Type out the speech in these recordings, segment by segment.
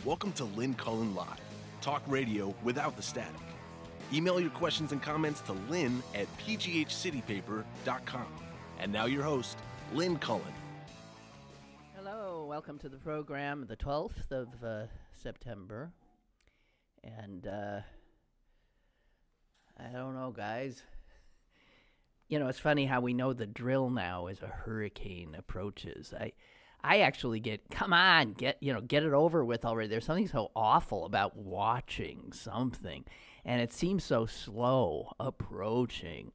Welcome to Lynn Cullen Live, talk radio without the static. Email your questions and comments to lynn at pghcitypaper.com. And now your host, Lynn Cullen. Hello, welcome to the program, the 12th of September. And I don't know, guys. You know, it's funny how we know the drill now as a hurricane approaches. I actually come on, get it over with already. There's something so awful about watching something, and it seems so slow approaching.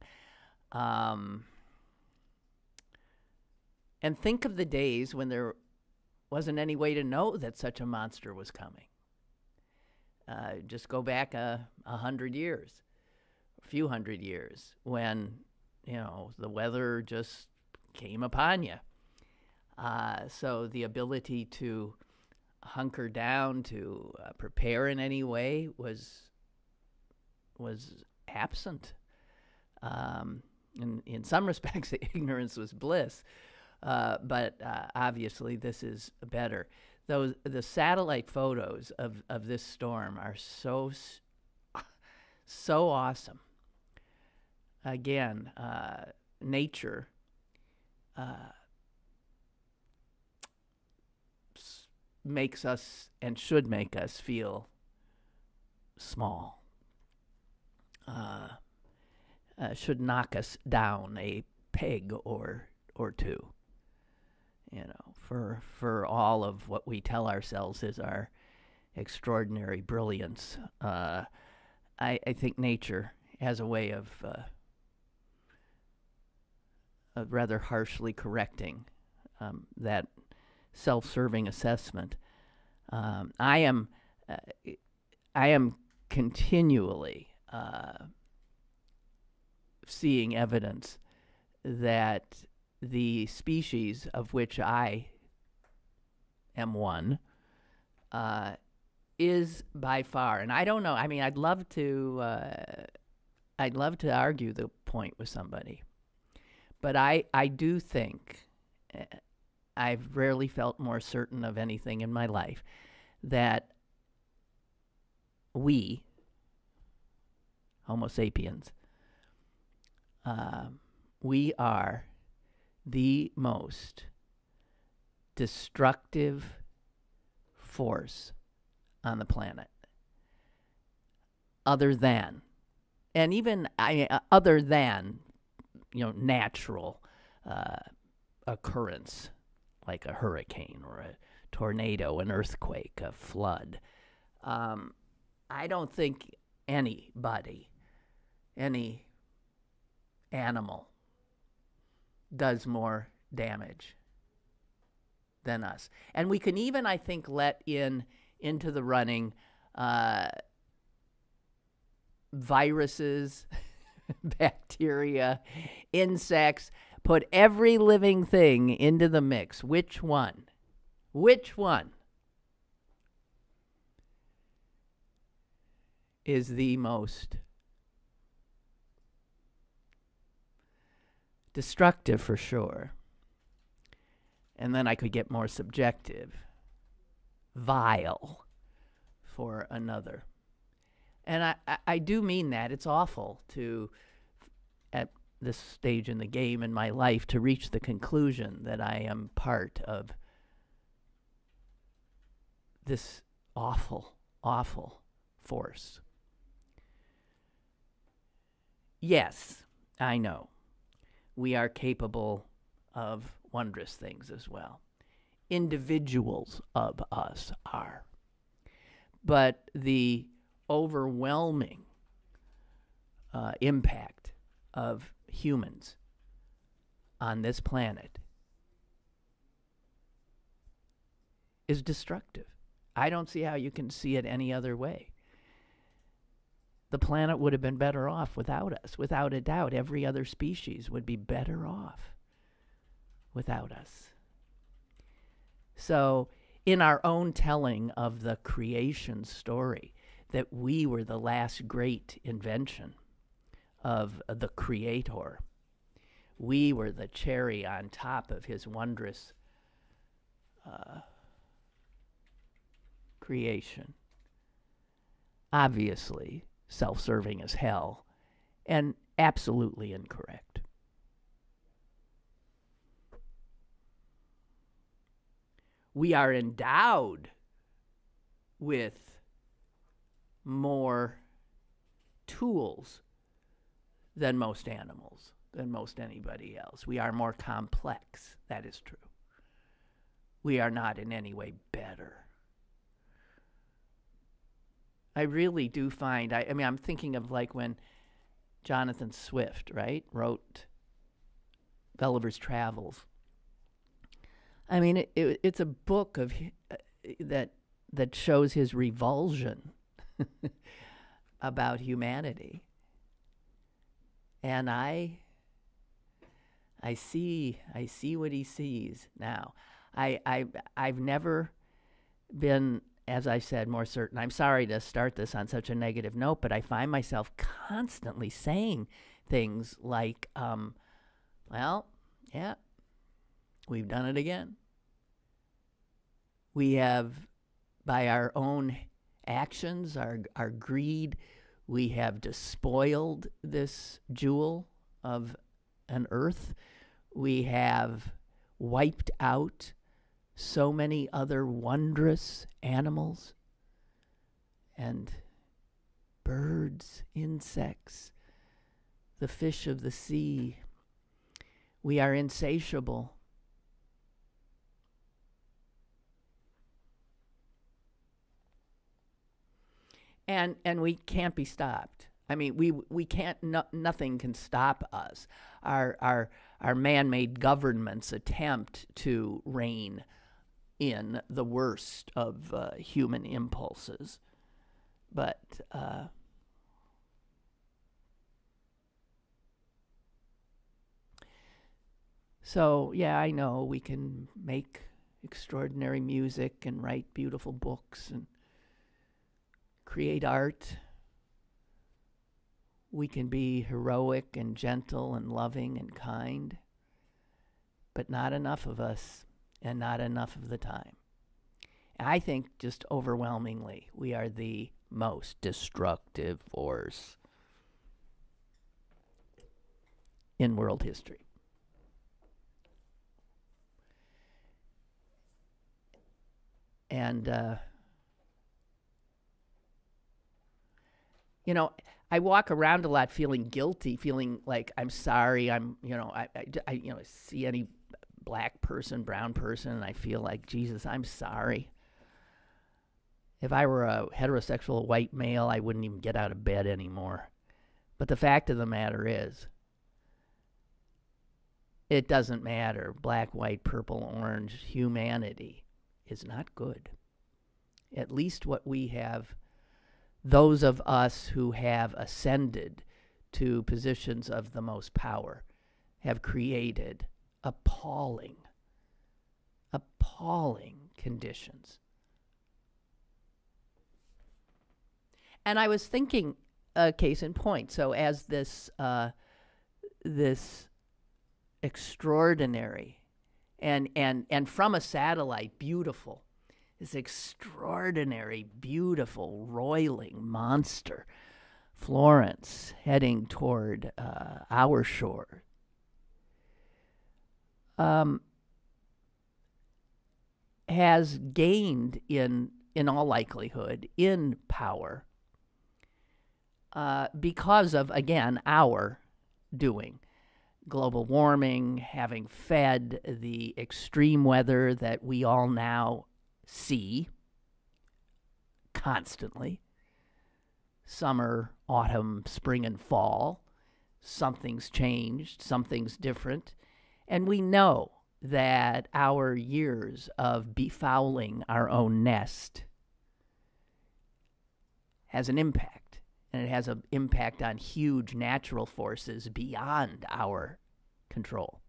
And think of the days when there wasn't any way to know that such a monster was coming. Just go back a few hundred years, when, the weather just came upon you. So the ability to hunker down, to prepare in any way was absent. In some respects, ignorance was bliss. But obviously, this is better. The satellite photos of this storm are so awesome. Again, nature makes us and should make us feel small. Should knock us down a peg or two. For all of what we tell ourselves is our extraordinary brilliance. I think nature has a way of rather harshly correcting that self-serving assessment. I am continually seeing evidence that the species of which I am one is by far, and I don't know. I mean, I'd love to argue the point with somebody, but I do think I've rarely felt more certain of anything in my life that we, Homo sapiens, we are the most destructive force on the planet, other than natural occurrence like a hurricane or a tornado, an earthquake, a flood. I don't think anybody, any animal, does more damage than us. And we can even, I think, let into the running viruses, bacteria, insects, put every living thing into the mix. Which one is the most destructive? For sure. And then I could get more subjective. Vile for another. And I do mean that. It's awful to, at this stage in the game in my life, to reach the conclusion that I am part of this awful, awful force. Yes, I know. We are capable of wondrous things as well. Individuals of us are. But the overwhelming impact of humans on this planet is destructive. I don't see how you can see it any other way. The planet would have been better off without us. Without a doubt, every other species would be better off without us. So, in our own telling of the creation story, that we were the last great invention of the Creator, we were the cherry on top of his wondrous creation. Obviously, self-serving as hell, and absolutely incorrect. We are endowed with more tools than most animals, than most anybody else. We are more complex. That is true. We are not in any way better. I really do find, I mean, I'm thinking of like when Jonathan Swift, right, wrote Gulliver's Travels. I mean, it's a book of that shows his revulsion about humanity. And I see what he sees now. I've never been, as I said, more certain. I'm sorry to start this on such a negative note, but I find myself constantly saying things like, well, yeah, we've done it again. We have, by our own actions, our greed, we have despoiled this jewel of an earth. We have wiped out so many other wondrous animals and birds, insects, the fish of the sea. We are insatiable. And we can't be stopped. I mean, we can't. Nothing can stop us. Our man-made governments attempt to rein in the worst of human impulses, but so yeah, I know we can make extraordinary music and write beautiful books and create art. We can be heroic and gentle and loving and kind, but not enough of us and not enough of the time. I think just overwhelmingly we are the most destructive force in world history. And you know, I walk around a lot feeling guilty, feeling like I'm sorry. I see any black person, brown person, and I feel like, Jesus, I'm sorry. If I were a heterosexual white male, I wouldn't even get out of bed anymore. But the fact of the matter is, it doesn't matter. Black, white, purple, orange, humanity is not good. At least what we have, those of us who have ascended to positions of the most power, have created appalling conditions. And I was thinking, case in point, so as this extraordinary and from a satellite, beautiful, this extraordinary, beautiful, roiling monster, Florence, heading toward our shore, has gained in all likelihood in power because of, again, our doing. Global warming, having fed the extreme weather that we all now see constantly. Summer, autumn, spring, and fall. Something's changed, something's different. And we know that our years of befouling our own nest has an impact. And it has an impact on huge natural forces beyond our control.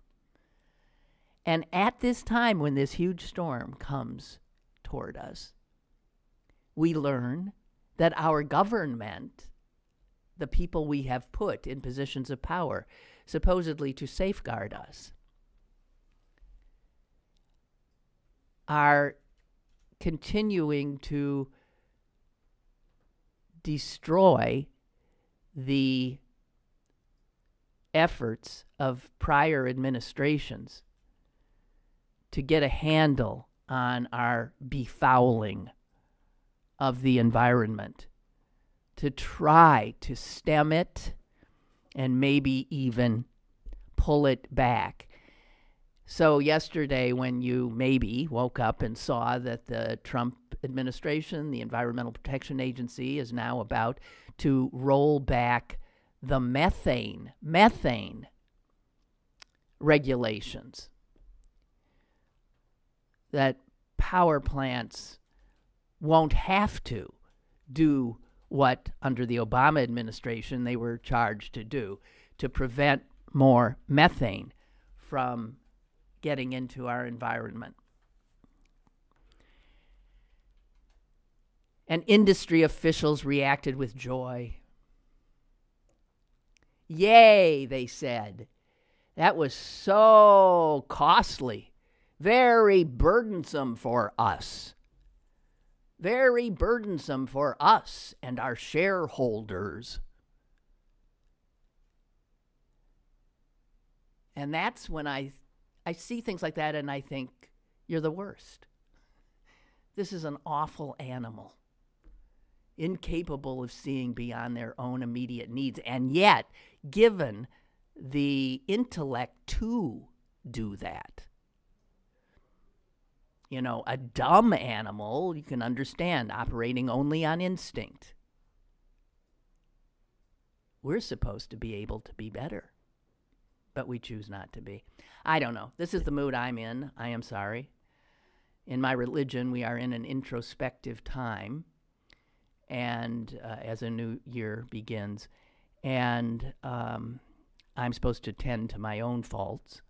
And at this time, when this huge storm comes toward us, we learn that our government, the people we have put in positions of power, supposedly to safeguard us, are continuing to destroy the efforts of prior administrations to get a handle on our befouling of the environment, to try to stem it and maybe even pull it back. So yesterday, when you maybe woke up and saw that the Trump administration, the Environmental Protection Agency, is now about to roll back the methane regulations, that power plants won't have to do what, under the Obama administration, they were charged to do to prevent more methane from getting into our environment. And industry officials reacted with joy. Yay, they said. That was so costly, very burdensome for us. Very burdensome for us and our shareholders. And that's when I see things like that and I think, you're the worst. This is an awful animal, incapable of seeing beyond their own immediate needs, and yet given the intellect to do that. You know, a dumb animal, you can understand, operating only on instinct. We're supposed to be able to be better, but we choose not to be. I don't know. This is the mood I'm in. I am sorry. In my religion, we are in an introspective time, and as a new year begins, and I'm supposed to tend to my own faults,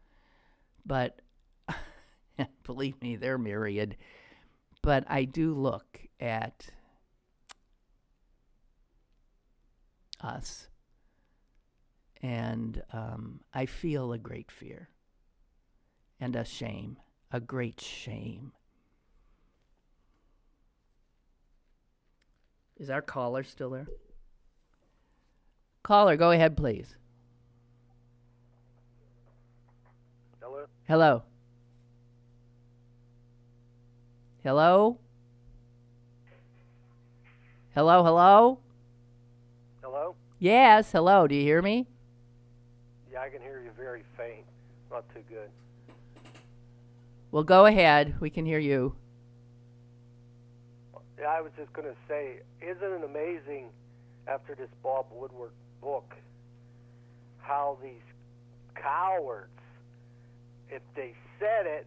but believe me, they're myriad. But I do look at us, and I feel a great fear and a shame, a great shame. Is our caller still there? Caller, go ahead, please. Hello? Hello. Hello? Hello, hello? Hello? Yes, hello. Do you hear me? Yeah, I can hear you very faint. Not too good. Well, go ahead. We can hear you. Yeah, I was just going to say, isn't it amazing, after this Bob Woodward book, how these cowards, if they said it,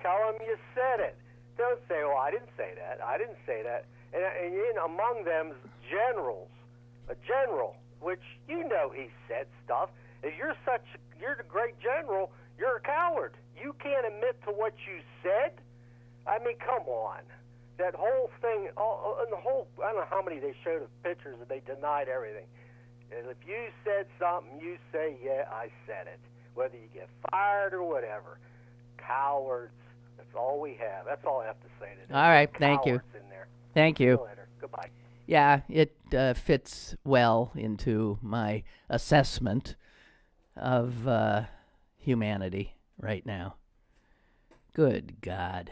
tell them you said it. Don't say, oh, I didn't say that. I didn't say that. And in among them, generals. A general, which you know he said stuff. If you're the great general, you're a coward. You can't admit to what you said. I mean, come on. That whole thing, and the whole, I don't know how many they showed of pictures that they denied everything. And if you said something, you say, yeah, I said it. Whether you get fired or whatever. Cowards. That's all we have. That's all I have to say today. All right, thank you. In there. Thank you. See you later. Goodbye. Yeah, it fits well into my assessment of humanity right now. Good God.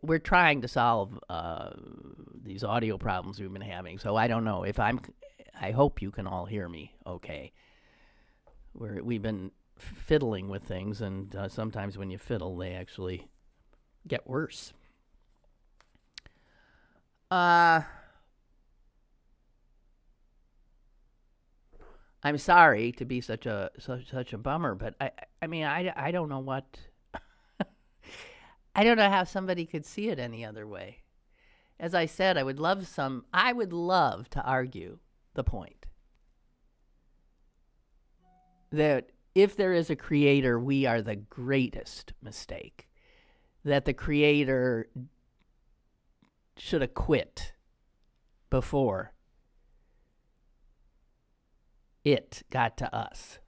We're trying to solve these audio problems we've been having, so I don't know if I hope you can all hear me okay. We've been fiddling with things, and sometimes when you fiddle, they actually get worse. I'm sorry to be such a bummer, but I mean I don't know what I don't know how somebody could see it any other way. As I said, I would love to argue the point that if there is a creator, we are the greatest mistake. That the creator should have quit before it got to us.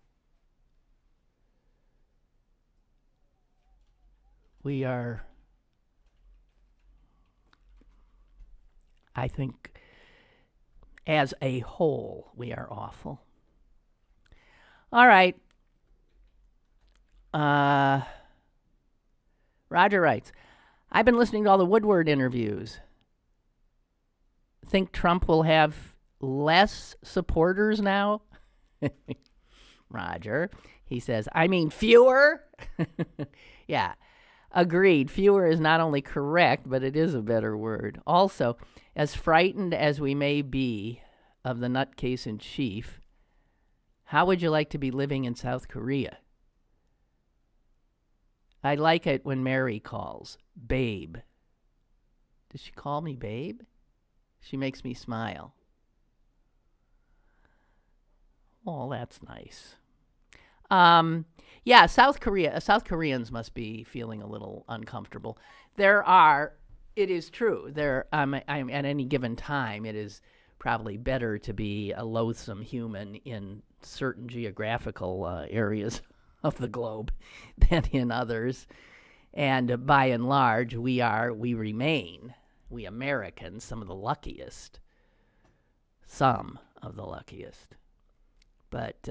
We are, I think, as a whole, we are awful. All right. Roger writes, I've been listening to all the Woodward interviews. Think Trump will have less supporters now? Roger. He says, I mean fewer? Yeah, agreed. Fewer is not only correct, but it is a better word. Also, as frightened as we may be of the nutcase in chief, how would you like to be living in South Korea? I like it when Mary calls, babe. Does she call me babe? She makes me smile. Oh, that's nice. Yeah, South Koreans must be feeling a little uncomfortable. It is true, I'm at any given time, it is probably better to be a loathsome human in certain geographical areas of the globe than in others. And by and large, we remain, we Americans, some of the luckiest. But,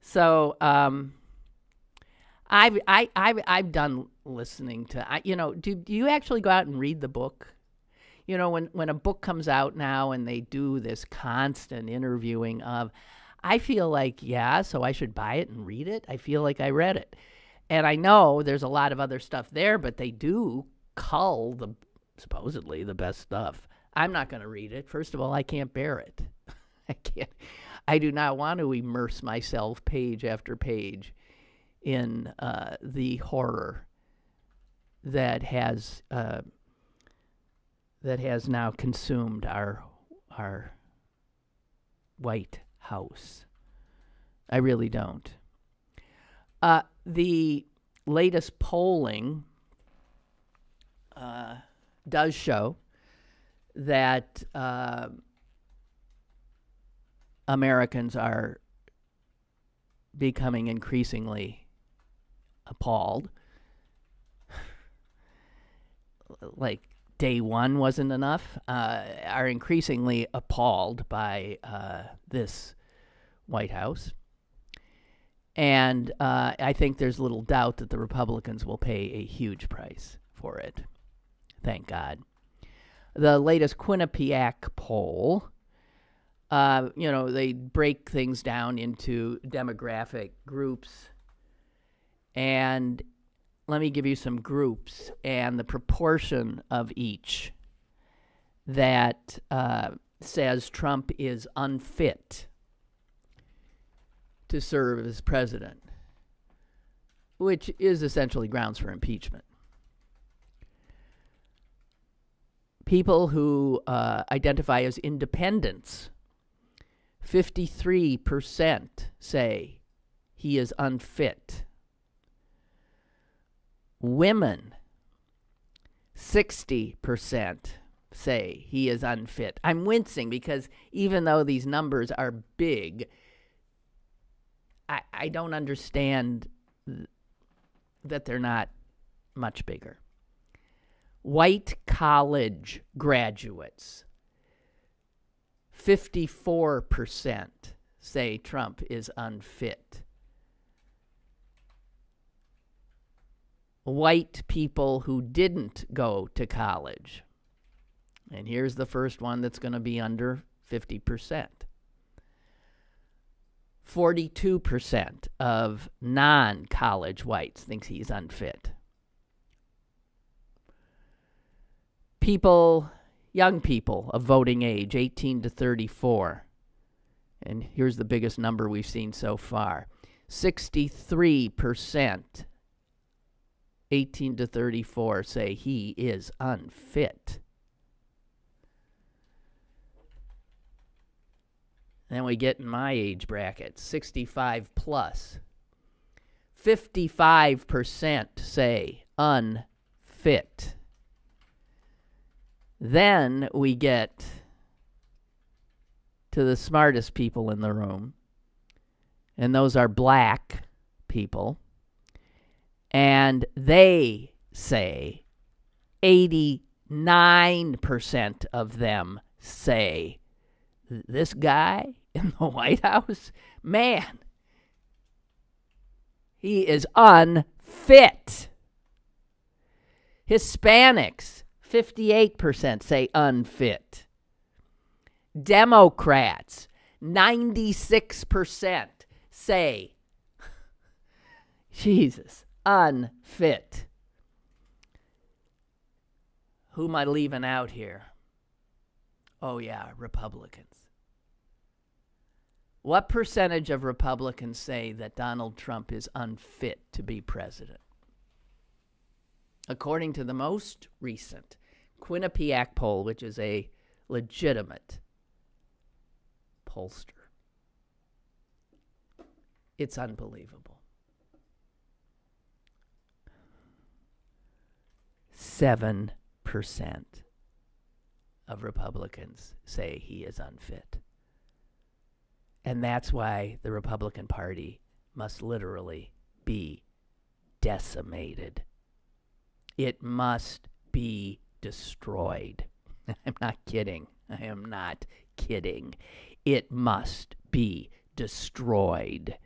so, I've done listening to, do you actually go out and read the book? When a book comes out now and they do this constant interviewing of, I feel like, so I should buy it and read it. I feel like I read it. And I know there's a lot of other stuff there, but they do cull supposedly the best stuff. I'm not going to read it. First of all, I can't bear it. I do not want to immerse myself page after page in the horror that has now consumed our White House. I really don't. The latest polling does show that Americans are becoming increasingly appalled. Like day one wasn't enough, are increasingly appalled by this White House. And I think there's little doubt that the Republicans will pay a huge price for it. Thank God. The latest Quinnipiac poll, they break things down into demographic groups. And let me give you some groups and the proportion of each that says Trump is unfit to serve as president, which is essentially grounds for impeachment. People who identify as independents, 53% say he is unfit. Women, 60% say he is unfit. I'm wincing because even though these numbers are big, I don't understand that they're not much bigger. White college graduates, 54% say Trump is unfit. White people who didn't go to college, and here's the first one that's going to be under 50%. 42% of non-college whites thinks he's unfit. Young people of voting age, 18 to 34. And here's the biggest number we've seen so far. 63%, 18 to 34, say he is unfit. Then we get in my age bracket, 65 plus. 55% say unfit. Then we get to the smartest people in the room, and those are black people. And they say 89% of them say this guy in the White House, man, he is unfit. Hispanics, 58% say unfit. Democrats, 96% say, Jesus, unfit. Who am I leaving out here? Oh, yeah, Republicans. What percentage of Republicans say that Donald Trump is unfit to be president? According to the most recent Quinnipiac poll, which is a legitimate pollster, it's unbelievable. 7% of Republicans say he is unfit. And that's why the Republican Party must literally be decimated. It must be destroyed. I'm not kidding. I am not kidding. It must be destroyed.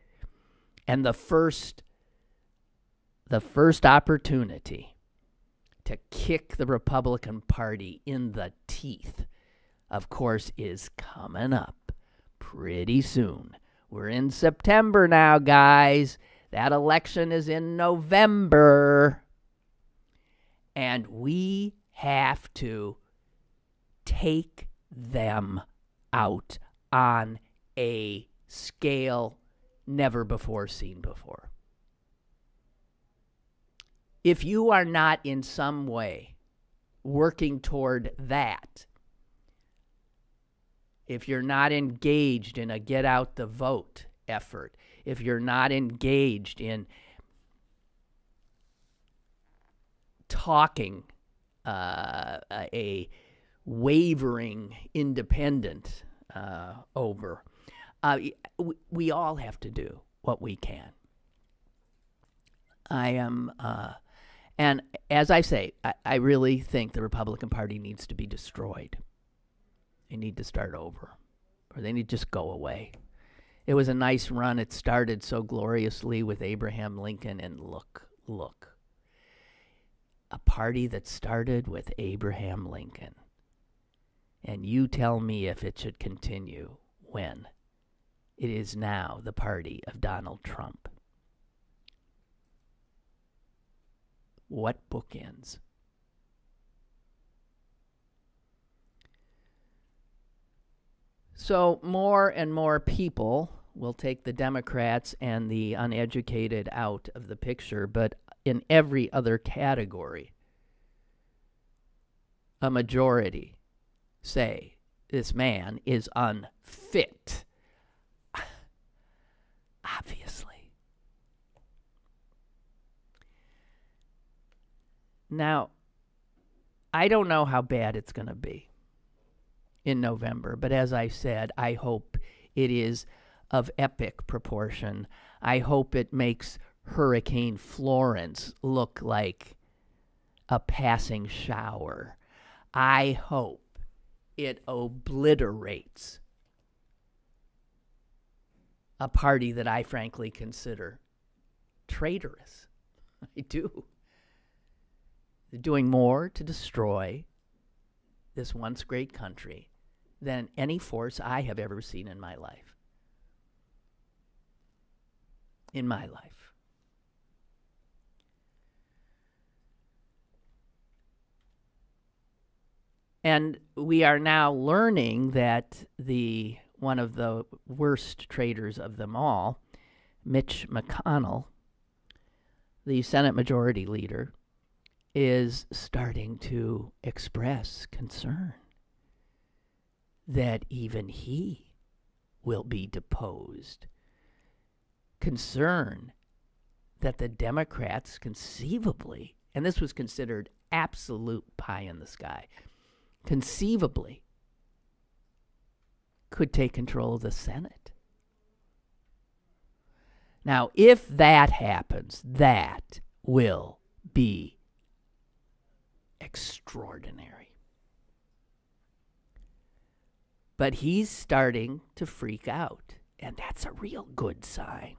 And the first opportunity to kick the Republican Party in the teeth, of course, is coming up pretty soon. We're in September now, guys. That election is in November. And we have to take them out on a scale never before seen before. If you are not in some way working toward that, if you're not engaged in a get out the vote effort, if you're not engaged in talking a wavering independent over, we all have to do what we can. And as I say, I really think the Republican Party needs to be destroyed. They need to start over, or they need to just go away. It was a nice run. It started so gloriously with Abraham Lincoln, and look. A party that started with Abraham Lincoln. And you tell me if it should continue when it is now the party of Donald Trump. What bookends? So more and more people will take the Democrats and the uneducated out of the picture, but in every other category, a majority say this man is unfit. Obviously. Now, I don't know how bad it's going to be in November, but as I said, I hope it is of epic proportion. I hope it makes Hurricane Florence look like a passing shower. I hope it obliterates a party that I frankly consider traitorous. I do. They're doing more to destroy this once great country than any force I have ever seen in my life. In my life. And we are now learning that one of the worst traitors of them all, Mitch McConnell, the Senate Majority Leader, is starting to express concern that even he will be deposed. Concern that the Democrats conceivably, and this was considered absolute pie in the sky, conceivably could take control of the Senate. Now, if that happens, that will be extraordinary. But he's starting to freak out, and that's a real good sign.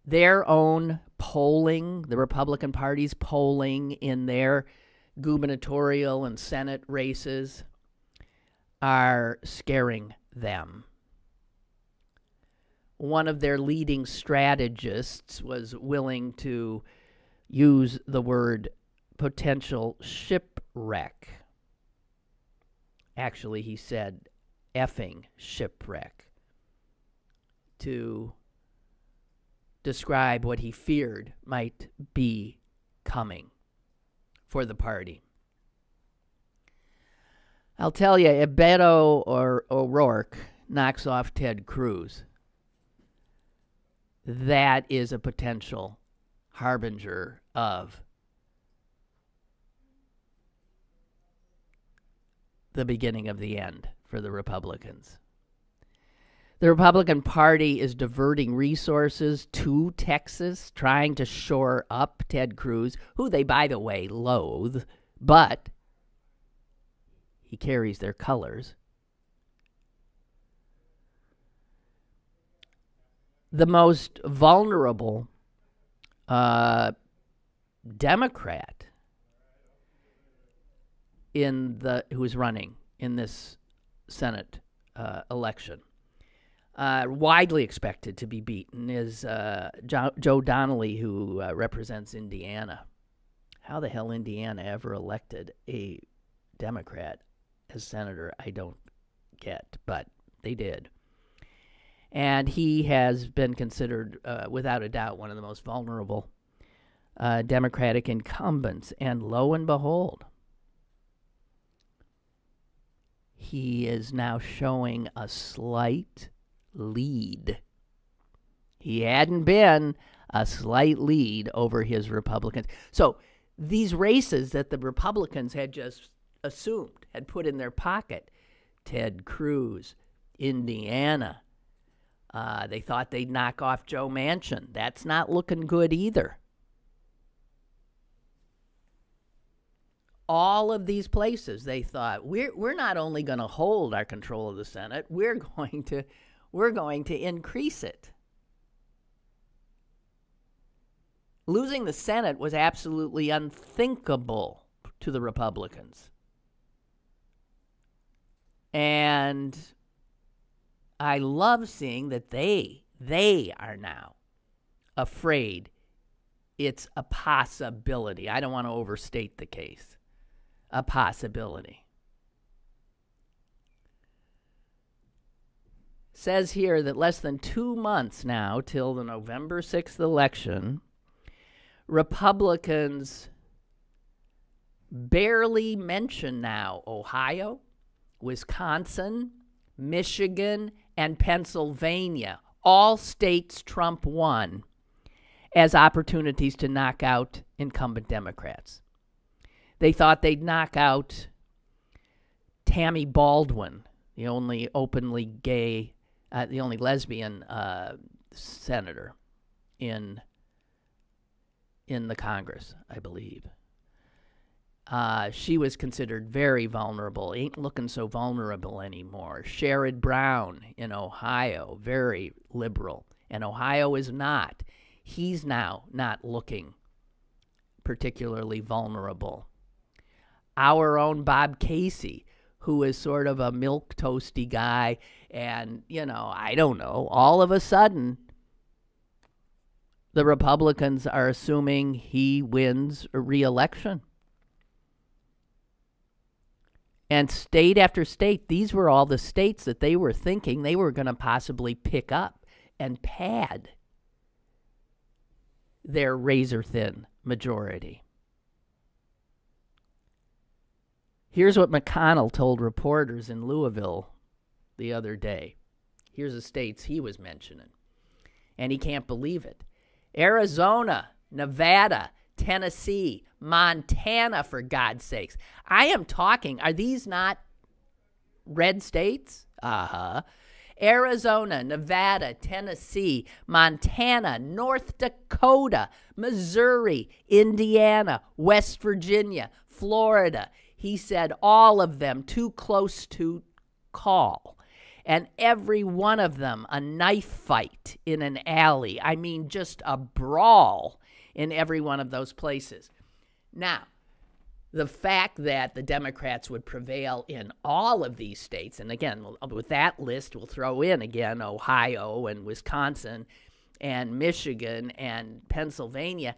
Their own polling, the Republican Party's polling in their gubernatorial and Senate races are scaring them. One of their leading strategists was willing to use the word potential shipwreck. Actually, he said effing shipwreck to describe what he feared might be coming for the party. I'll tell you, if Beto or O'Rourke knocks off Ted Cruz, that is a potential harbinger of the beginning of the end for the Republicans. The Republican Party is diverting resources to Texas, trying to shore up Ted Cruz, who they, by the way, loathe, but he carries their colors. The most vulnerable Democrat who is running in this Senate election, widely expected to be beaten, is Joe Donnelly, who represents Indiana. How the hell Indiana ever elected a Democrat as senator, I don't get, but they did. And he has been considered, without a doubt, one of the most vulnerable Democratic incumbents. And lo and behold, he is now showing a slight lead. He hadn't been a slight lead over his Republicans. So these races that the Republicans had just assumed, had put in their pocket, Ted Cruz, Indiana, they thought they'd knock off Joe Manchin. That's not looking good either. All of these places, they thought, we're not only going to hold our control of the Senate, we're going to increase it. Losing the Senate was absolutely unthinkable to the Republicans. And I love seeing that they are now afraid it's a possibility. I don't want to overstate the case. A possibility. Says here that less than 2 months now till the November 6th election, Republicans barely mention now Ohio, Wisconsin, Michigan, and Pennsylvania, all states Trump won, as opportunities to knock out incumbent Democrats. They thought they'd knock out Tammy Baldwin, the only openly gay, the only lesbian senator in the Congress, I believe. She was considered very vulnerable. Ain't looking so vulnerable anymore. Sherrod Brown in Ohio, very liberal. And Ohio is not. He's now not looking particularly vulnerable. Our own Bob Casey, who is sort of a milquetoasty guy, and, I don't know, all of a sudden, the Republicans are assuming he wins a re-election. And state after state, these were all the states that they were thinking they were going to possibly pick up and pad their razor-thin majority. Here's what McConnell told reporters in Louisville the other day. Here's the states he was mentioning. And he can't believe it. Arizona, Nevada, Tennessee, Montana, for God's sakes. I am talking, are these not red states? Uh-huh. Arizona, Nevada, Tennessee, Montana, North Dakota, Missouri, Indiana, West Virginia, Florida. He said all of them too close to call. And every one of them a knife fight in an alley. I mean, just a brawl in every one of those places. Now, the fact that the Democrats would prevail in all of these states, and again, with that list, we'll throw in again Ohio and Wisconsin and Michigan and Pennsylvania.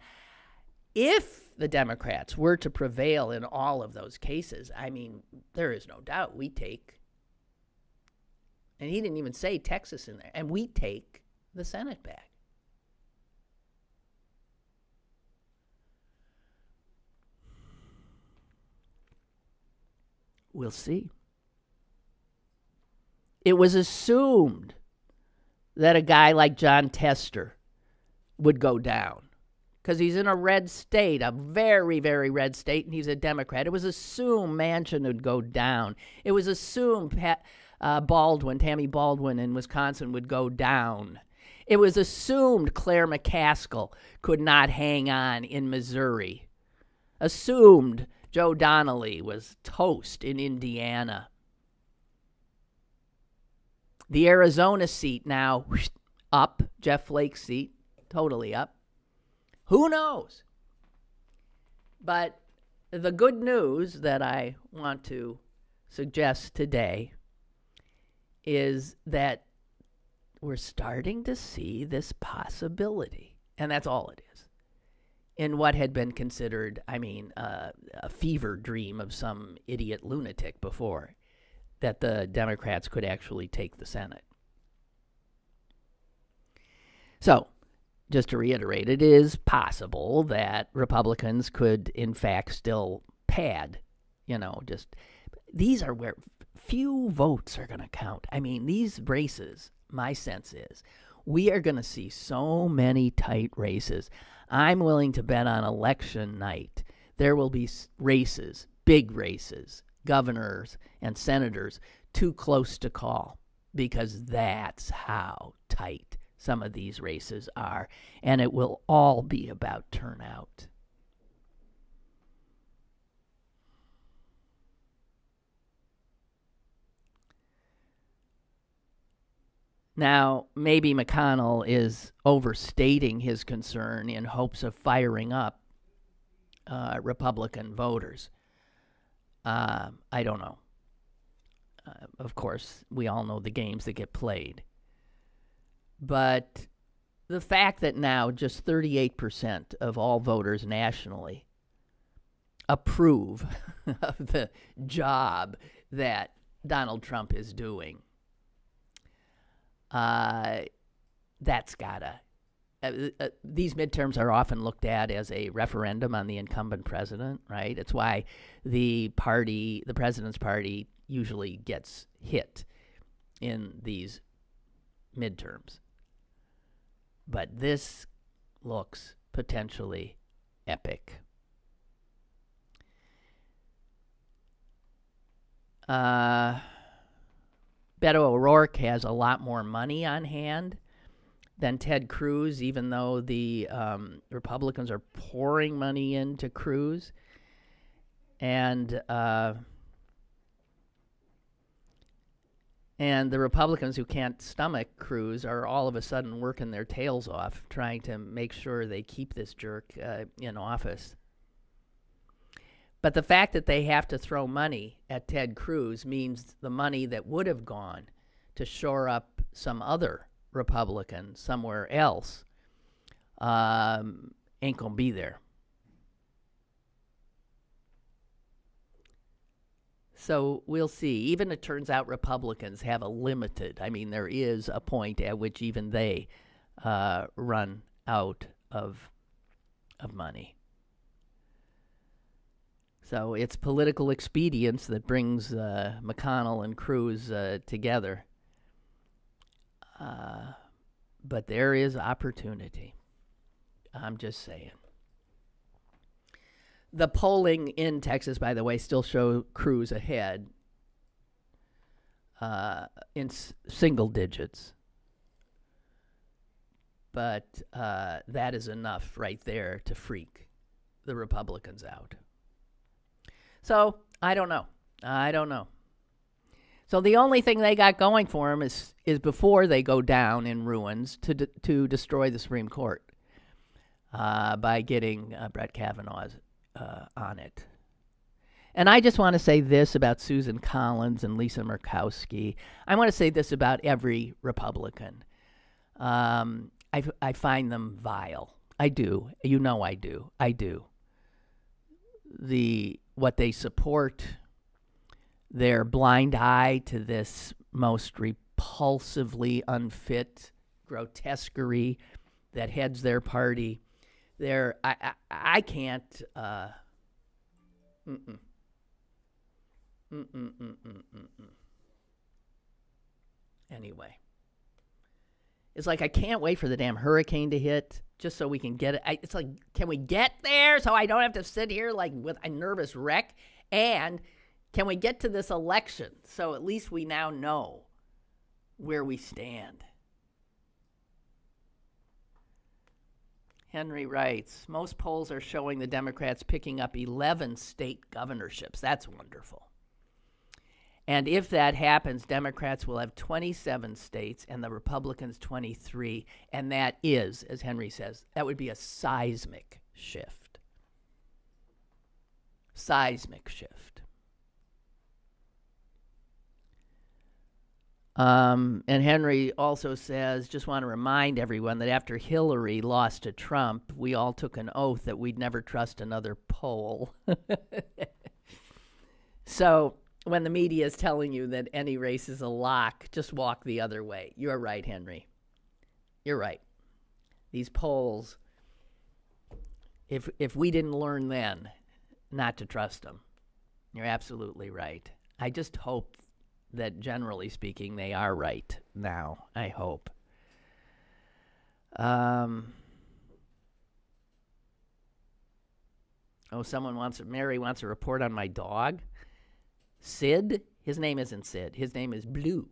If the Democrats were to prevail in all of those cases, I mean, there is no doubt we take, and he didn't even say Texas in there, and we take the Senate back. We'll see. It was assumed that a guy like John Tester would go down because he's in a red state, a very, very red state, and he's a Democrat. It was assumed Manchin would go down. It was assumed Tammy Baldwin in Wisconsin would go down. It was assumed Claire McCaskill could not hang on in Missouri. Assumed Joe Donnelly was toast in Indiana. The Arizona seat now up, Jeff Flake's seat, totally up. Who knows? But the good news that I want to suggest today is that we're starting to see this possibility, and that's all it is, in what had been considered, a fever dream of some idiot lunatic before, that the Democrats could actually take the Senate. So, just to reiterate, it is possible that Republicans could, in fact, still pad, these are where few votes are going to count. I mean, these races, my sense is, we are going to see so many tight races. I'm willing to bet on election night there will be races, big races, governors and senators too close to call, because that's how tight some of these races are, and it will all be about turnout. Now, maybe McConnell is overstating his concern in hopes of firing up Republican voters. I don't know. Of course, we all know the games that get played. But the fact that now just 38% of all voters nationally approve of the job that Donald Trump is doing, that's gotta. These midterms are often looked at as a referendum on the incumbent president, right? It's why the president's party, usually gets hit in these midterms. But this looks potentially epic. Beto O'Rourke has a lot more money on hand than Ted Cruz, even though the Republicans are pouring money into Cruz. And the Republicans who can't stomach Cruz are all of a sudden working their tails off, trying to make sure they keep this jerk in office. But the fact that they have to throw money at Ted Cruz means the money that would have gone to shore up some other Republican somewhere else ain't going to be there. So we'll see. Even it turns out Republicans have a limited, there is a point at which even they run out of money. So it's political expedience that brings McConnell and Cruz together. But there is opportunity. I'm just saying. The polling in Texas, by the way, still show Cruz ahead. in single digits. But that is enough right there to freak the Republicans out. So, I don't know. So the only thing they got going for them is before they go down in ruins to destroy the Supreme Court by getting Brett Kavanaugh on it. And I just want to say this about Susan Collins and Lisa Murkowski. I want to say this about every Republican. I find them vile. I do. You know I do. I do. What they support, their blind eye to this most repulsively unfit grotesquerie that heads their party. I can't. Anyway, it's like I can't wait for the damn hurricane to hit just so we can get it. It's like, can we get there so I don't have to sit here like with a nervous wreck? And can we get to this election so at least we now know where we stand? Henry writes, most polls are showing the Democrats picking up 11 state governorships. That's wonderful. And if that happens, Democrats will have 27 states and the Republicans 23. And that is, as Henry says, that would be a seismic shift. Seismic shift. And Henry also says, just want to remind everyone that after Hillary lost to Trump, we all took an oath that we'd never trust another poll. So when the media is telling you that any race is a lock, just walk the other way. You're right, Henry. You're right. These polls, if we didn't learn then not to trust them, you're absolutely right. I just hope that generally speaking, they are right now. I hope. Mary wants a report on my dog. Sid? His name isn't Sid. His name is Blue.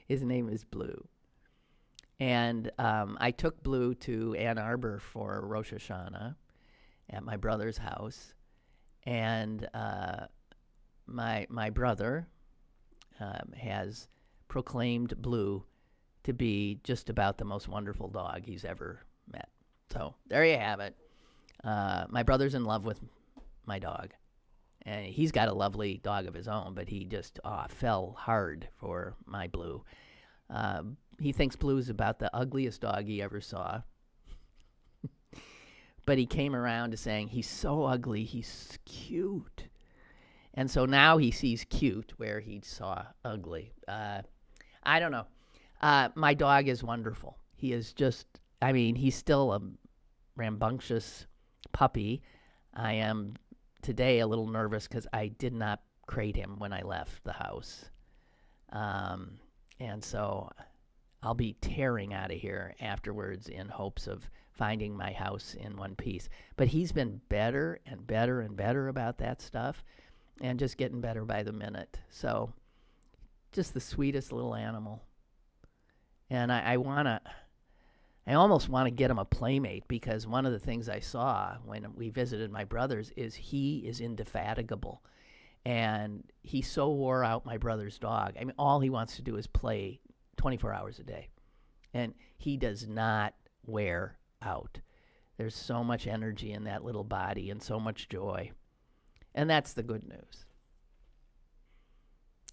His name is Blue. And I took Blue to Ann Arbor for Rosh Hashanah at my brother's house. And my brother has proclaimed Blue to be just about the most wonderful dog he's ever met. So there you have it. My brother's in love with my dog. And he's got a lovely dog of his own, but he just fell hard for my Blue. He thinks Blue's about the ugliest dog he ever saw. But he came around to saying, he's so ugly, he's cute. And so now he sees cute where he saw ugly. I don't know. My dog is wonderful. He is just, he's still a rambunctious puppy. I am today a little nervous because I did not crate him when I left the house. And so I'll be tearing out of here afterwards in hopes of finding my house in one piece. But he's been better and better and better about that stuff and just getting better by the minute. So just the sweetest little animal. And I almost want to get him a playmate because one of the things I saw when we visited my brother's is he is indefatigable. And he so wore out my brother's dog. All he wants to do is play 24 hours a day. And he does not wear out. There's so much energy in that little body and so much joy. And that's the good news.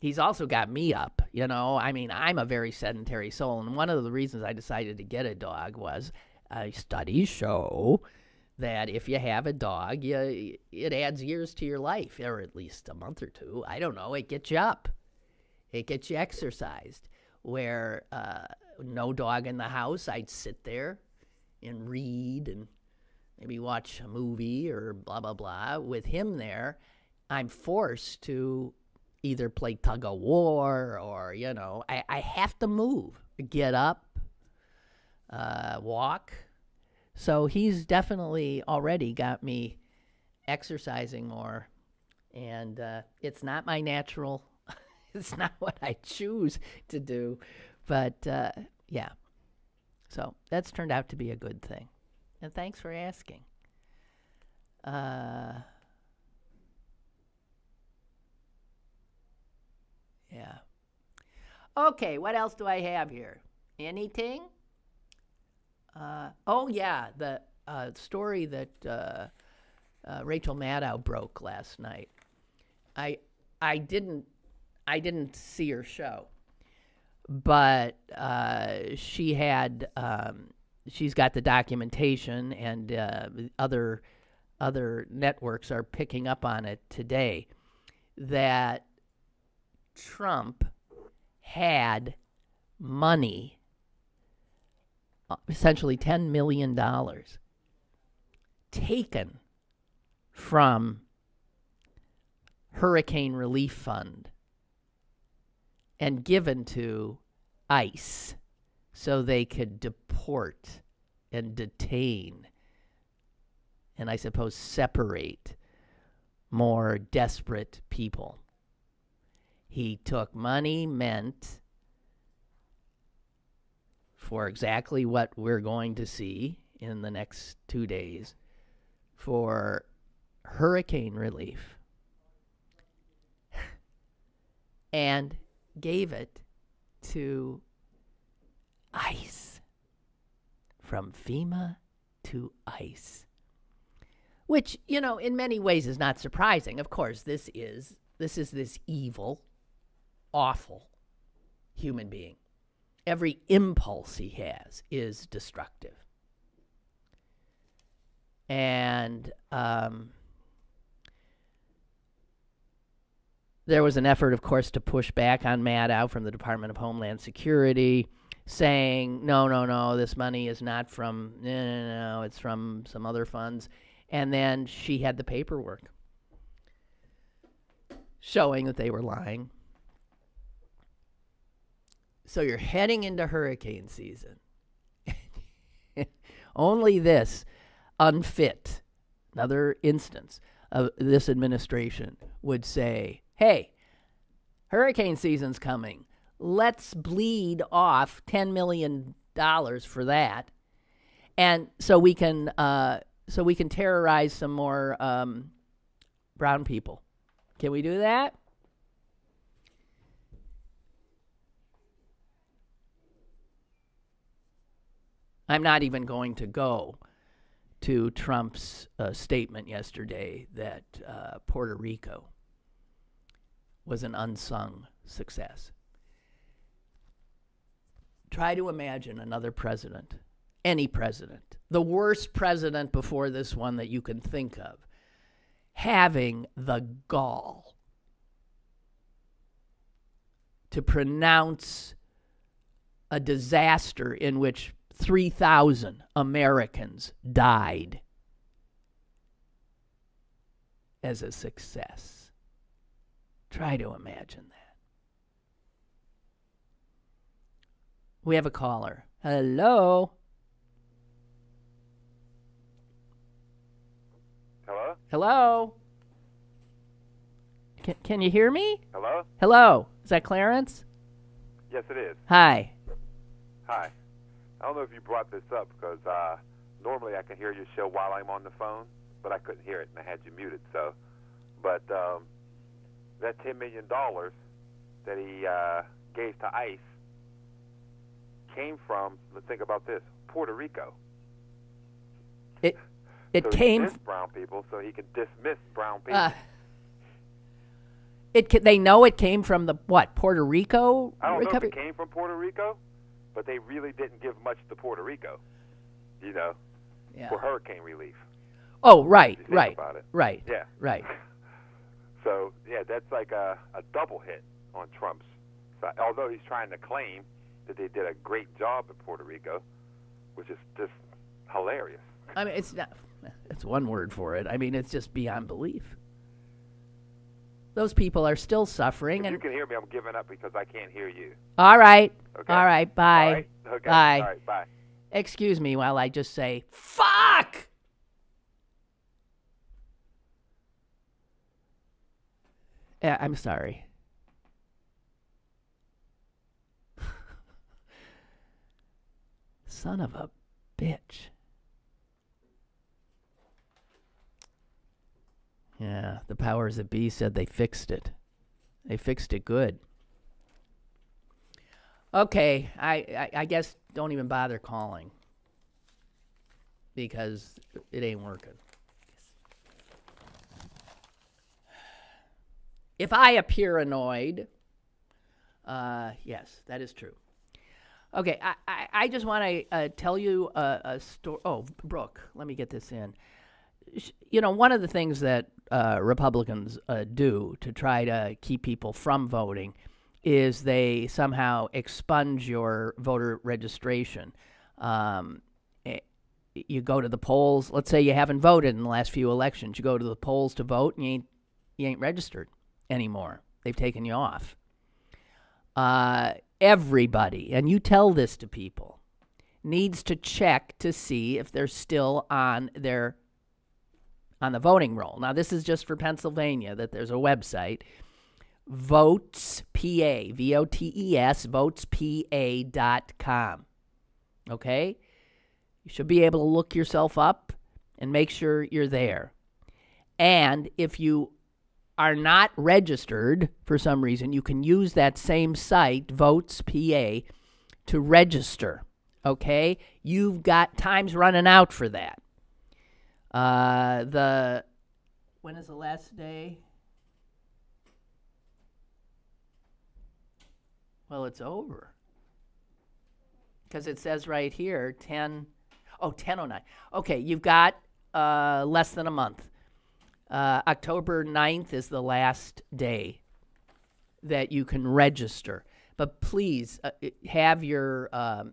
He's also got me up, I'm a very sedentary soul. And one of the reasons I decided to get a dog was studies show that if you have a dog, it adds years to your life, or at least a month or two. I don't know. It gets you up. It gets you exercised. Where no dog in the house, I'd sit there and read and maybe watch a movie or blah, blah, blah. With him there, I'm forced to either play tug of war or, I have to move, get up, walk. So he's definitely already got me exercising more. And it's not my natural It's not what I choose to do. But, yeah. So that's turned out to be a good thing. And thanks for asking. Yeah. Okay, what else do I have here? Anything? Oh, yeah, the story that Rachel Maddow broke last night. I didn't see her show, but she's got the documentation, and other networks are picking up on it today, that Trump had money, essentially $10 million, taken from Hurricane Relief Fund and given to ICE so they could deport and detain and, I suppose, separate more desperate people. He took money meant for exactly what we're going to see in the next 2 days for hurricane relief and gave it to ICE, from FEMA to ICE, which, in many ways is not surprising. Of course, this is this evil, awful human being. Every impulse he has is destructive. And there was an effort, of course, to push back on Maddow from the Department of Homeland Security, saying, no, this money is not from, no, it's from some other funds. And then she had the paperwork showing that they were lying. So you're heading into hurricane season. Only this unfit, another instance of this administration, would say, hey, hurricane season's coming. Let's bleed off $10 million for that. And so we can terrorize some more brown people. Can we do that? I'm not even going to go to Trump's statement yesterday that Puerto Rico was an unsung success. Try to imagine another president, any president, the worst president before this one that you can think of, having the gall to pronounce a disaster in which 3,000 Americans died as a success. Try to imagine that. We have a caller. Hello? Hello? Hello? Can you hear me? Hello? Hello? Is that Clarence? Yes, it is. Hi. Hi. I don't know if you brought this up because normally I can hear your show while I'm on the phone, but I couldn't hear it and I had you muted. But that $10 million that he gave to ICE came from, let's think about this, Puerto Rico. It so came he dissed brown people, so he can dismiss brown people. They know it came from the Puerto Rico? I don't know if it came from Puerto Rico, but they really didn't give much to Puerto Rico, for hurricane relief. Oh, right. About it. Right. Yeah. Right. So, that's like a double hit on Trump's side. Although he's trying to claim that they did a great job in Puerto Rico, which is just hilarious. I mean, it's not. It's one word for it. I mean, it's just beyond belief. Those people are still suffering. If you can hear me, I'm giving up because I can't hear you. All right. Okay. All right. Bye. All right. Okay. Bye. All right. Bye. Excuse me while I just say, fuck! I'm sorry. Son of a bitch. Yeah, the powers that be said they fixed it. They fixed it good. Okay, I guess don't even bother calling because it ain't working. If I appear annoyed, yes, that is true. Okay, I just want to tell you a story. Oh, Brooke, let me get this in. You know, one of the things that Republicans do to try to keep people from voting is they somehow expunge your voter registration. You go to the polls. Let's say you haven't voted in the last few elections. You go to the polls to vote, and you ain't registered anymore. They've taken you off. Everybody, and you tell this to people, needs to check to see if they're still on the voting roll. Now, this is just for Pennsylvania, that there's a website, VotesPA, VOTES, votespa.com. Okay? You should be able to look yourself up and make sure you're there. And if you are not registered for some reason, you can use that same site, VotesPA, to register. Okay? You've got time's running out for that. When is the last day? Well, it's over. Because it says right here, 10:09. Okay, you've got less than a month. October 9th is the last day that you can register. But please have your,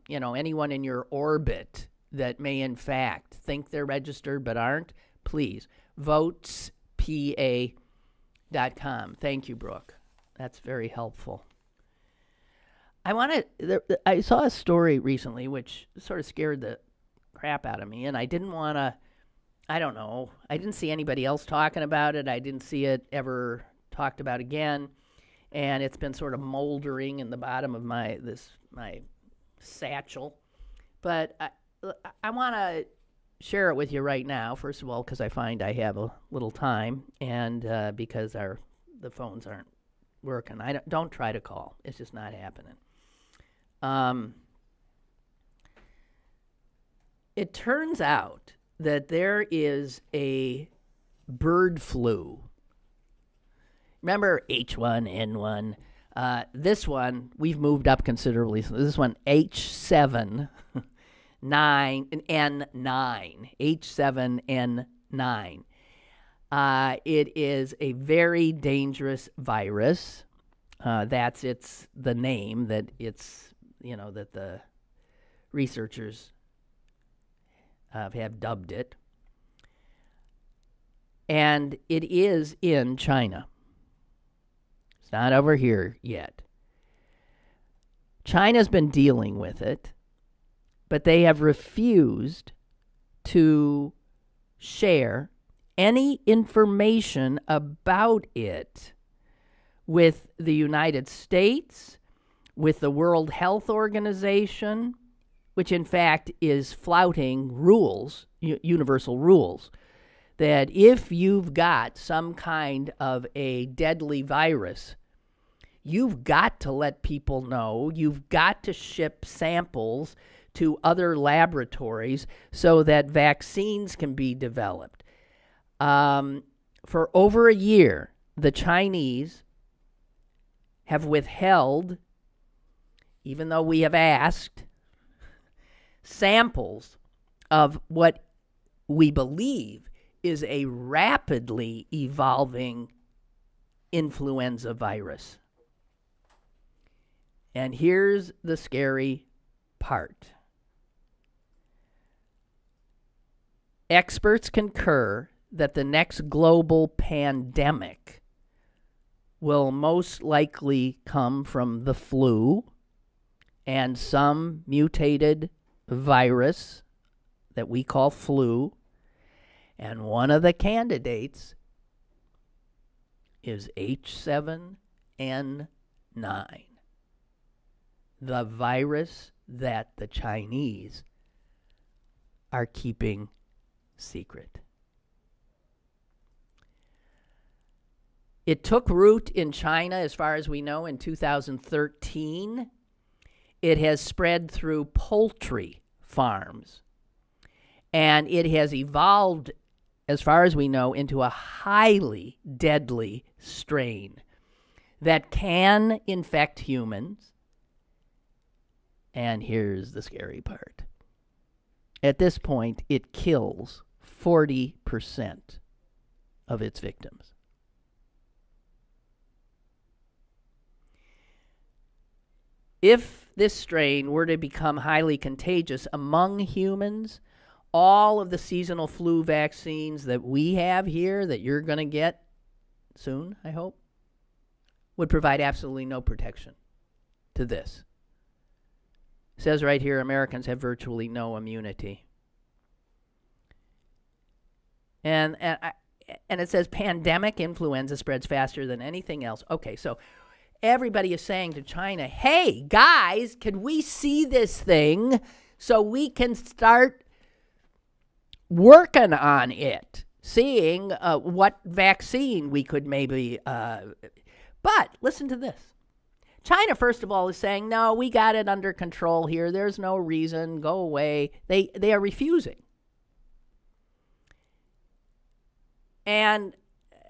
anyone in your orbit that may in fact think they're registered but aren't, please, votespa.com. Thank you, Brooke. That's very helpful. I saw a story recently which sort of scared the crap out of me, and I didn't want to, I don't know, I didn't see anybody else talking about it. I didn't see it ever talked about again, and it's been sort of moldering in the bottom of my satchel. But I want to share it with you right now, first of all, because I find I have a little time, and because the phones aren't working. Don't try to call. It's just not happening. It turns out that there is a bird flu. Remember H1N1? This one, we've moved up considerably. So this one, H7N9, H7N9. It is a very dangerous virus. That's the name that that the researchers have dubbed it. And it is in China. It's not over here yet. China's been dealing with it, but they have refused to share any information about it with the United States, with the World Health Organization, which in fact is flouting rules, universal rules, that if you've got some kind of a deadly virus, you've got to let people know, you've got to ship samples to other laboratories so that vaccines can be developed. For over a year, the Chinese have withheld, even though we have asked, samples of what we believe is a rapidly evolving influenza virus. And here's the scary part. Experts concur that the next global pandemic will most likely come from the flu and some mutated virus that we call flu. And one of the candidates is H7N9, the virus that the Chinese are keeping secret. It took root in China, as far as we know, in 2013. It has spread through poultry farms. And it has evolved, as far as we know, into a highly deadly strain that can infect humans. And here's the scary part. At this point, it kills 40% of its victims. If this strain were to become highly contagious among humans, all of the seasonal flu vaccines that we have here, that you're going to get soon, I hope, would provide absolutely no protection to this. It says right here, Americans have virtually no immunity. And it says pandemic influenza spreads faster than anything else. Okay, so everybody is saying to China, hey, guys, can we see this thing so we can start working on it, seeing what vaccine we could maybe... But listen to this. China, first of all, is saying, no, we got it under control here. There's no reason. Go away. They are refusing. And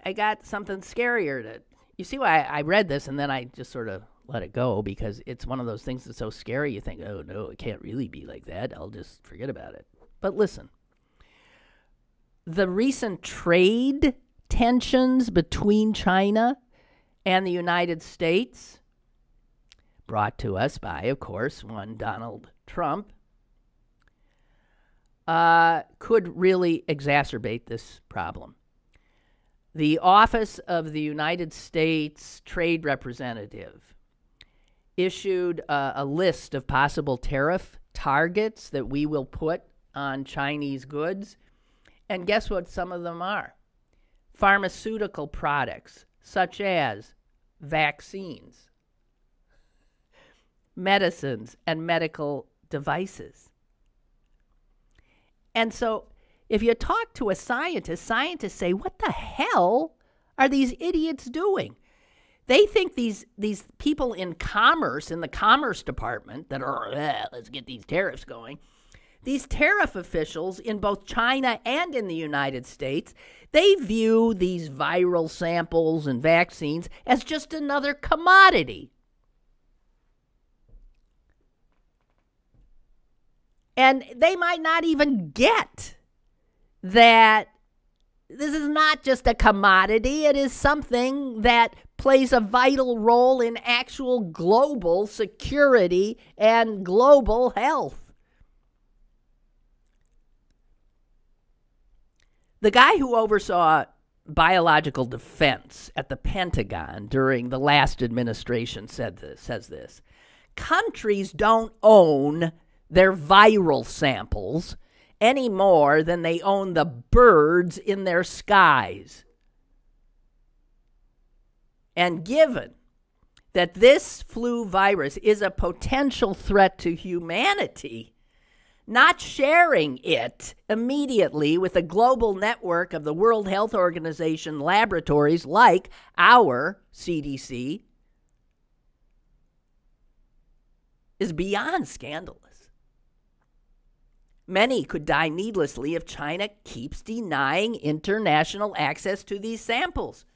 I got something scarier. You see why I read this and then I just sort of let it go, because it's one of those things that's so scary you think, oh, no, it can't really be like that. I'll just forget about it. But listen. The recent trade tensions between China and the United States, brought to us by, of course, one Donald Trump, could really exacerbate this problem. The Office of the United States Trade Representative issued a list of possible tariff targets that we will put on Chinese goods. And guess what some of them are? Pharmaceutical products, such as vaccines, medicines, and medical devices. And so if you talk to a scientist, scientists say, what the hell are these idiots doing? They think these people in commerce, in the Commerce Department, that are, let's get these tariffs going, these tariff officials in both China and in the United States, they view these viral samples and vaccines as just another commodity. And they might not even get that this is not just a commodity. It is something that plays a vital role in actual global security and global health. The guy who oversaw biological defense at the Pentagon during the last administration says this. Countries don't own their viral samples any more than they own the birds in their skies. And given that this flu virus is a potential threat to humanity, not sharing it immediately with a global network of the World Health Organization laboratories like our CDC is beyond scandalous. Many could die needlessly if China keeps denying international access to these samples.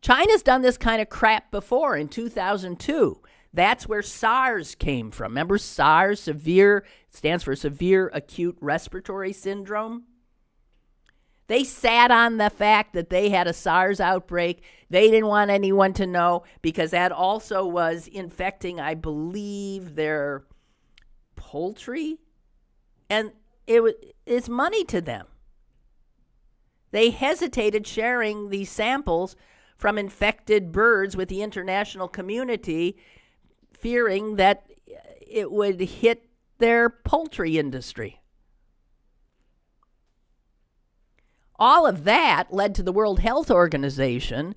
China's done this kind of crap before in 2002. That's where SARS came from. Remember SARS, stands for Severe Acute Respiratory Syndrome? They sat on the fact that they had a SARS outbreak. They didn't want anyone to know because that also was infecting, I believe, their poultry. And it's money to them. They hesitated sharing these samples from infected birds with the international community, fearing that it would hit their poultry industry. All of that led to the World Health Organization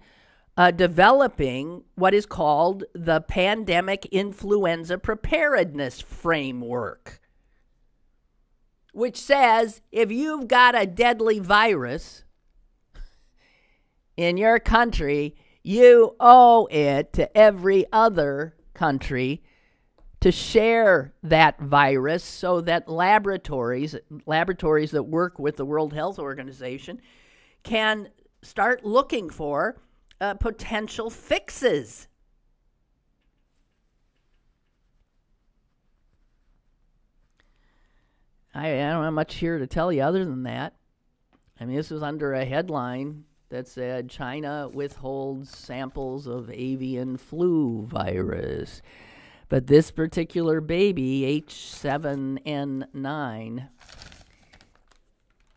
developing what is called the Pandemic Influenza Preparedness Framework. which says if you've got a deadly virus in your country, you owe it to every other country to share that virus so that laboratories that work with the World Health Organization can start looking for potential fixes. I don't have much here to tell you other than that. I mean, this was under a headline that said China withholds samples of avian flu virus. But this particular baby, H7N9,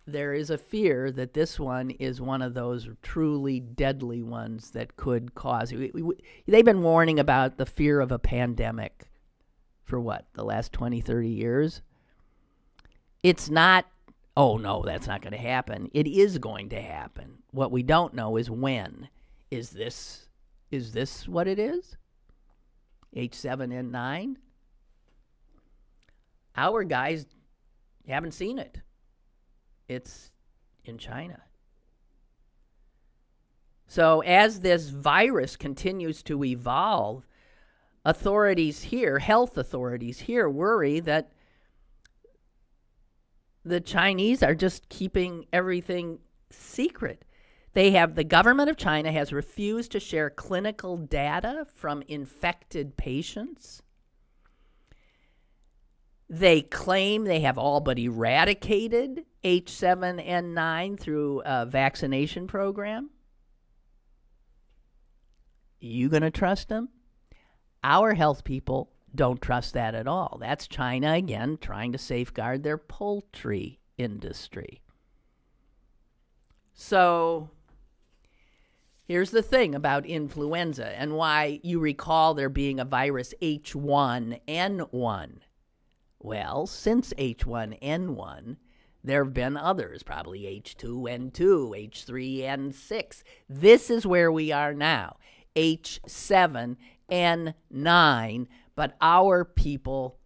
there is a fear that this one is one of those truly deadly ones that could cause... They've been warning about the fear of a pandemic for what, the last 20, 30 years? It's not, oh no, that's not going to happen. It is going to happen. What we don't know is when. Is this what it is? H7N9? Our guys haven't seen it. It's in China. So as this virus continues to evolve, authorities here, health authorities here, worry that the Chinese are just keeping everything secret. The government of China has refused to share clinical data from infected patients. They claim they have all but eradicated H7N9 through a vaccination program. You going to trust them? Our health people don't trust that at all. That's China, again, trying to safeguard their poultry industry. So here's the thing about influenza and why you recall there being a virus H1N1. Well, since H1N1, there have been others, probably H2N2, H3N6. This is where we are now, H7N9, but our people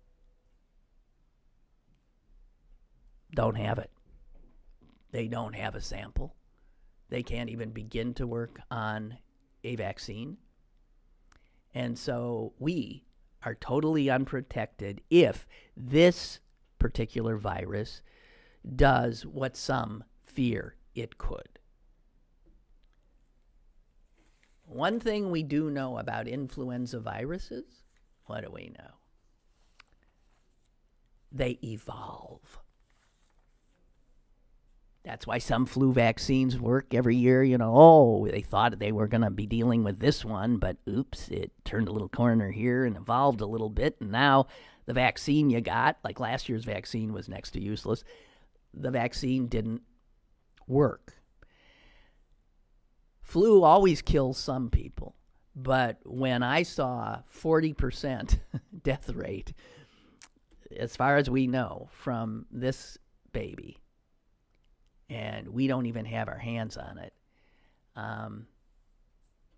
don't have it. They don't have a sample. They can't even begin to work on a vaccine. And so we are totally unprotected if this particular virus does what some fear it could. One thing we do know about influenza viruses, what do we know? They evolve. That's why some flu vaccines work every year. They thought they were going to be dealing with this one, but oops, it turned a little corner here and evolved a little bit. And now the vaccine you got, like last year's vaccine was next to useless. The vaccine didn't work. Flu always kills some people. But when I saw 40% death rate, as far as we know, from this baby, and we don't even have our hands on it.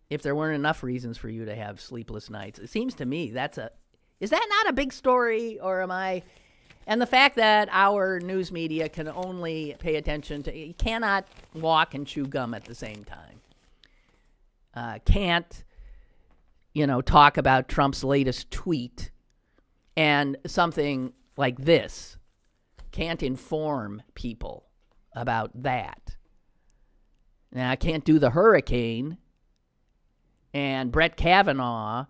If there weren't enough reasons for you to have sleepless nights, it seems to me is that not a big story, or am I? And the fact that our news media can only pay attention to, you cannot walk and chew gum at the same time. Can't, talk about Trump's latest tweet and something like this. Can't inform people about that. Now, I can't do the hurricane and Brett Kavanaugh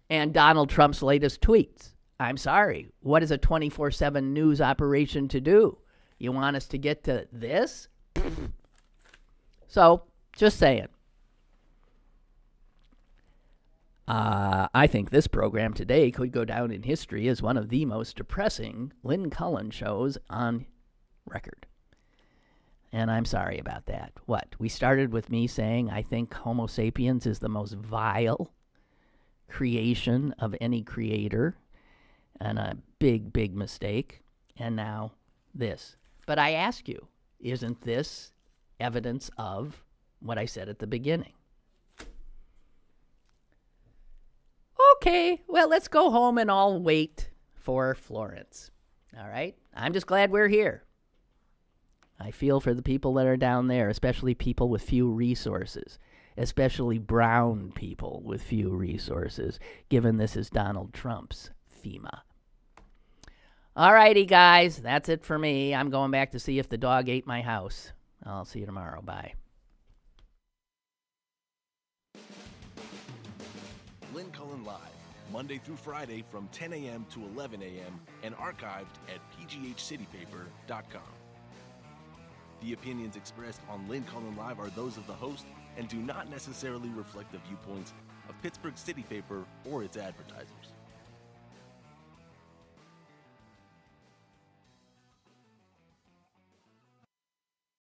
and Donald Trump's latest tweets. I'm sorry. What is a 24/7 news operation to do? You want us to get to this? So, just saying. I think this program today could go down in history as one of the most depressing Lynn Cullen shows on record. And I'm sorry about that. What? We started with me saying I think Homo sapiens is the most vile creation of any creator, and a big, big mistake. And now this. But I ask you, isn't this evidence of what I said at the beginning? Okay, well, let's go home and all wait for Florence. All right? I'm just glad we're here. I feel for the people that are down there, especially people with few resources, especially brown people with few resources, given this is Donald Trump's FEMA. All righty, guys. That's it for me. I'm going back to see if the dog ate my house. I'll see you tomorrow. Bye. Lynn Cullen Live, Monday through Friday from 10 a.m. to 11 a.m. and archived at pghcitypaper.com. The opinions expressed on Lynn Cullen Live are those of the host and do not necessarily reflect the viewpoints of Pittsburgh City Paper or its advertisers.